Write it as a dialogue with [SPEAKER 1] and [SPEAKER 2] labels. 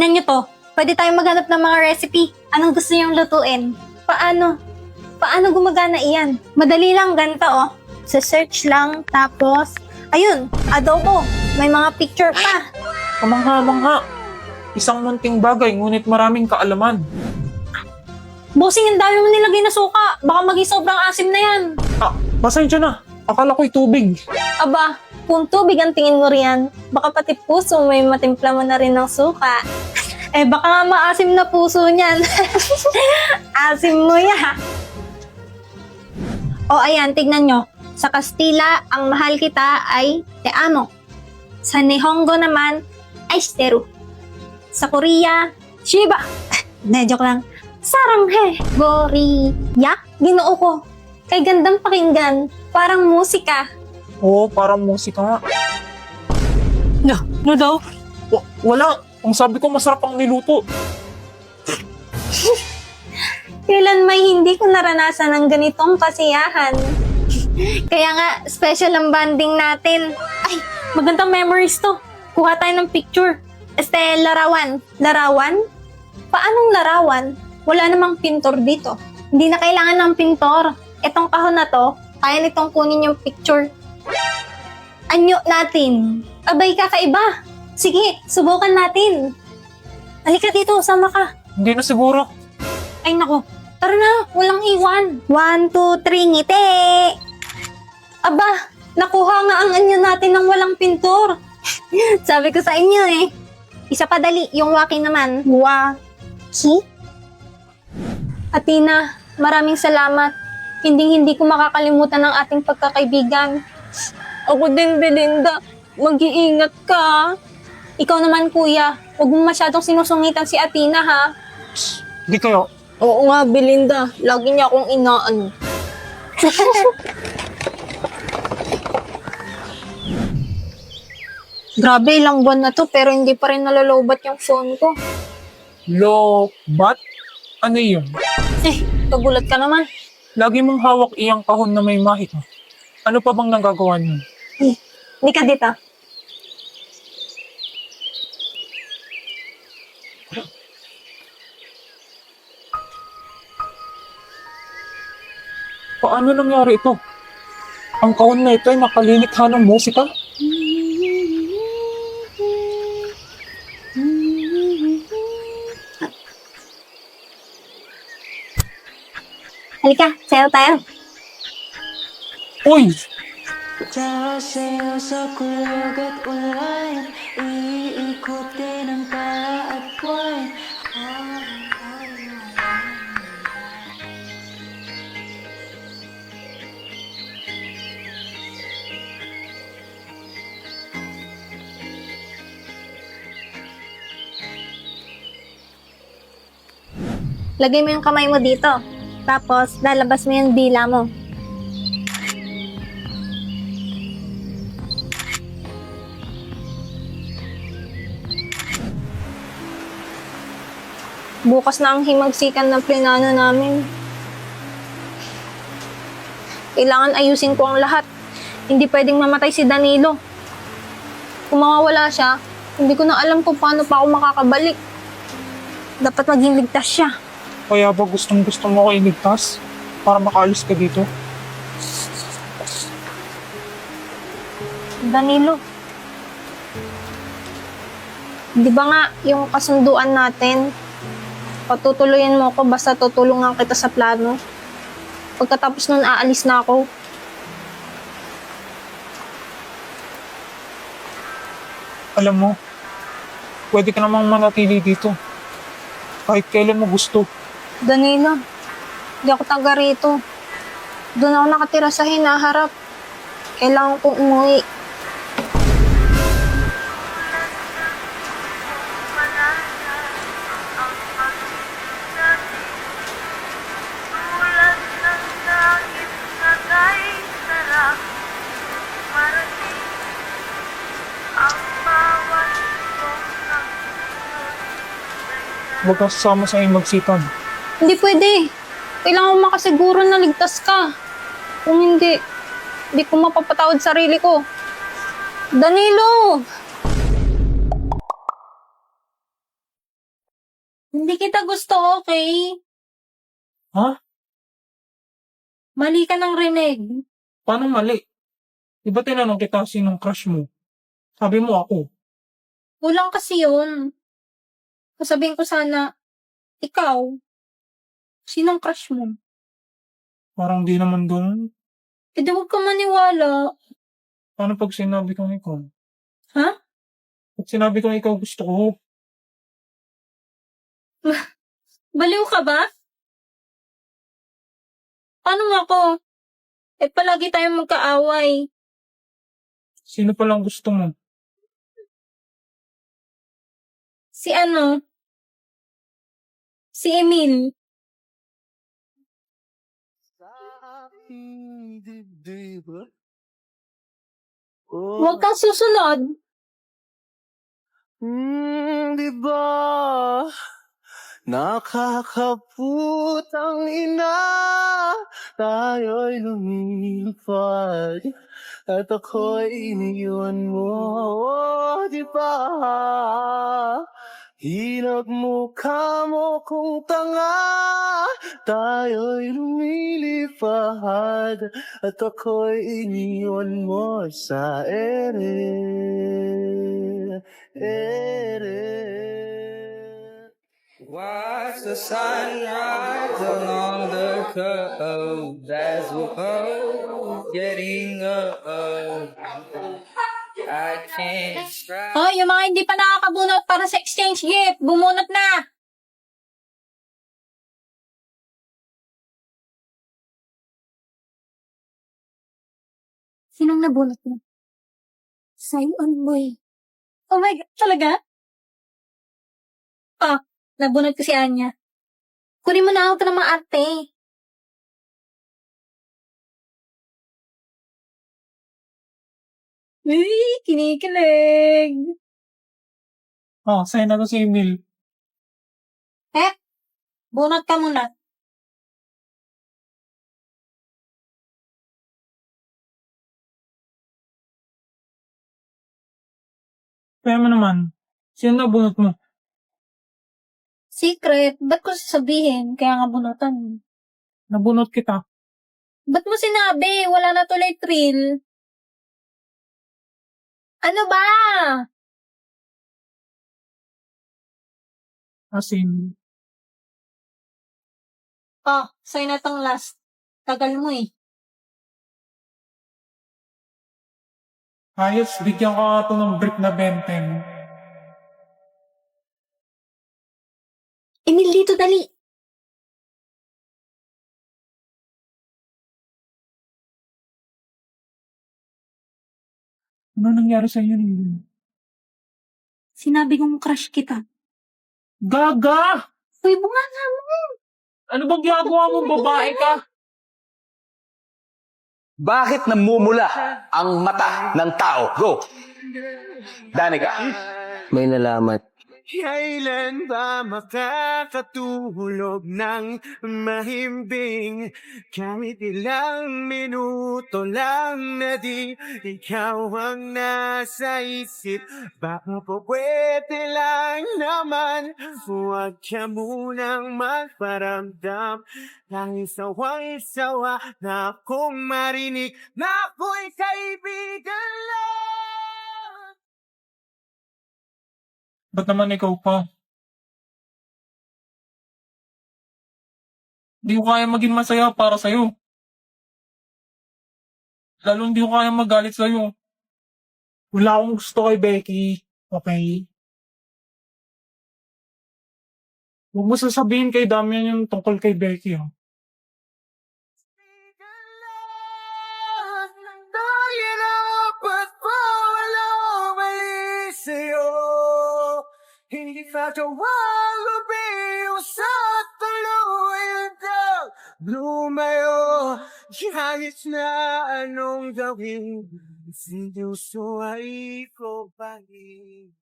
[SPEAKER 1] Tignan nyo to. Pwede tayong maghanap ng mga recipe. Anong gusto niyong lutuin? Paano? Paano gumagana iyan? Madali lang, ganito oh. Sa search lang, tapos, ayun, adobo. May mga picture pa.
[SPEAKER 2] Kamangha-mangha. Isang munting bagay, ngunit maraming kaalaman.
[SPEAKER 1] Bossing, ang dami mo nilagay na suka. Baka maging sobrang asim na yan.
[SPEAKER 2] Ah, pasensya na. Akala ko'y tubig.
[SPEAKER 1] Aba, kung tubig ang tingin mo riyan, baka pati puso may matimpla mo na rin ng suka. Eh, baka nga maasim na puso niyan. Asim mo ya. O ayan, tignan nyo. Sa Kastila, ang mahal kita ay te amo. Sa Nihongo naman, ay steru. Sa Korea, shiba. Joke lang. Saranghe. Goriya. Ginoo ko. Kay gandang pakinggan. Parang musika.
[SPEAKER 2] Oo, parang musika nga.
[SPEAKER 3] No daw?
[SPEAKER 2] Wala. Ang sabi ko masarap ang niluto.
[SPEAKER 1] Kailan may hindi ko naranasan ng ganitong kasiyahan. Kaya nga, special ang banding natin. Ay, magandang memories to. Kuha tayo ng picture. Larawan. Larawan? Paanong larawan? Wala namang pintor dito. Hindi na kailangan ng pintor. Etong kahon na to, kaya nitong kunin yung picture. Anyo natin. Abay, kakaiba. Sige, subukan natin. Halika dito, sama ka.
[SPEAKER 2] Hindi na siguro.
[SPEAKER 1] Ay nako, tara na, walang iwan. 1, 2, 3, ngiti! Aba, nakuha nga ang anyo natin ng walang pintor. Sabi ko sa inyo eh. Isa pa dali, yung waki naman. Waki? Athena, maraming salamat. Hindi ko makakalimutan ang ating pagkakaibigan. Ako din, Belinda. Mag-iingat ka. Ikaw naman, kuya. Huwag mo masyadong sinusungitan si Athena, ha?
[SPEAKER 2] Hindi kayo.
[SPEAKER 1] Oo nga, Belinda. Lagi niya akong inaano. Grabe, ilang buwan na to pero hindi pa rin nalalobat yung phone ko.
[SPEAKER 2] Lobat? Ano yun?
[SPEAKER 1] Eh, kagulat ka naman.
[SPEAKER 2] Lagi mong hawak iyang kahon na may mahika. Ano pa bang nagagawa niyo?
[SPEAKER 1] Hindi ka dito.
[SPEAKER 2] Paano nangyari ito? Ang kahon na ito ay nakalilikha ng musika?
[SPEAKER 1] Halika, sayo tayo.
[SPEAKER 2] Uy!
[SPEAKER 4] Sasayaw sa kulog at ulan, iikutin ang kaagwan.
[SPEAKER 1] Lagay mo yung kamay mo dito. Tapos, lalabas mo yung dila mo. Bukas na ang himagsikan ng plinano namin. Kailangan ayusin ko ang lahat. Hindi pwedeng mamatay si Danilo. Kung mawawala siya, hindi ko na alam kung paano pa ako makakabalik. Dapat maging ligtas siya.
[SPEAKER 2] Kaya ba gustong-gusto mo ako iligtas? Para makaalis ka dito?
[SPEAKER 1] Danilo. Di ba nga yung kasunduan natin, patutuloyin mo ako basta tutulungan kita sa plano. Pagkatapos nun, aalis na ako.
[SPEAKER 2] Alam mo, pwede ka namang manatili dito. Kahit kailan mo gusto.
[SPEAKER 1] Danilo, di ako taga rito. Doon ako nakatira sa hinaharap. Kailangan kong umuwi.
[SPEAKER 2] Huwag kang sasama sa himagsikan.
[SPEAKER 1] Hindi pwede. Kailangan mo makasiguro na ligtas ka. Kung hindi ko mapapatawad sarili ko. Danilo! Hindi kita gusto, okay?
[SPEAKER 2] Ha?
[SPEAKER 1] Mali ka ng rinig.
[SPEAKER 2] Paano mali? Di ba tinanong kita sinong crush mo? Sabi mo ako.
[SPEAKER 1] Kulang kasi yun. Sasabihin ko sana, ikaw, sinong crush mo?
[SPEAKER 2] Parang di naman doon.
[SPEAKER 1] Eh di huwag ka maniwala.
[SPEAKER 2] Paano pag sinabi kong ikaw?
[SPEAKER 1] Ha?
[SPEAKER 2] Pag sinabi kong ikaw gusto ko,
[SPEAKER 1] Baliw ka ba? Paano nga ako? Eh palagi tayong magkaaway.
[SPEAKER 2] sino palang gusto mo?
[SPEAKER 1] Si ano? Si Emil. Huwag kang susunod.
[SPEAKER 3] Di ba nakakaputang ina, tayo'y lumilipad at ako'y iniwan mo, di ba? Hinagmukha mo kung tanga, tayo'y lumilipad at ako'y iniwan mo sa ere.
[SPEAKER 5] Watch the sunrise along the coast as we're both getting up. I can't describe.
[SPEAKER 1] Hoy, yung mga hindi pa nakakabunot para sa exchange gift, bumunot na! Sinong nabunot mo? Sa'yo, boy. Oh my God, talaga? Ah, nabunot ko si Anya. Kunin mo na ako ng mga arte. Uy, kinikilig.
[SPEAKER 2] Sa'yo na to si Emil.
[SPEAKER 1] Eh, bunot ka muna.
[SPEAKER 2] Kaya mo naman, sino nabunot mo?
[SPEAKER 1] Secret, ba't ko sasabihin? Kaya nga bunutan.
[SPEAKER 2] Nabunot kita.
[SPEAKER 1] Ba't mo sinabi? Wala na tuloy thrill. Ano ba?
[SPEAKER 2] As in,
[SPEAKER 1] Oh, sa'yo na tong last. Tagal mo eh.
[SPEAKER 2] ayos, bigyan ka ito ng brief na benten.
[SPEAKER 1] Emil, dito, dali.
[SPEAKER 2] Ano nangyari sa inyo ninyo?
[SPEAKER 1] Sinabi kong crush kita.
[SPEAKER 2] Gaga!
[SPEAKER 1] Uy, bunga nga mo.
[SPEAKER 2] Ano bang ginagawa mong babae ka?
[SPEAKER 6] Bakit namumula ang mata ng tao? Go! Danica.
[SPEAKER 3] May nalamat. Kailan ba makakatulog ng mahimbing? Kahit ilang minuto lang na di ikaw ang nasa isip. Baka po pwede lang naman, huwag ka munang magparamdam. Dahil sawang-sawa na akong marinig na ako'y kaibigan lang.
[SPEAKER 2] Ba't naman ikaw pa? Di ko kaya maging masaya para sa'yo. Lalo hindi ko kaya magalit sa'yo. Wala akong gusto kay Becky. Okay? Huwag mo sasabihin kay Damian yung tungkol kay Becky. Ha?
[SPEAKER 3] Dahil dapat pa walang mali sa'yo. Hindi ka gawang lumiw sa tuluyan daw lumayo. Kahit na anong gawin, seryoso ay ko pa rin.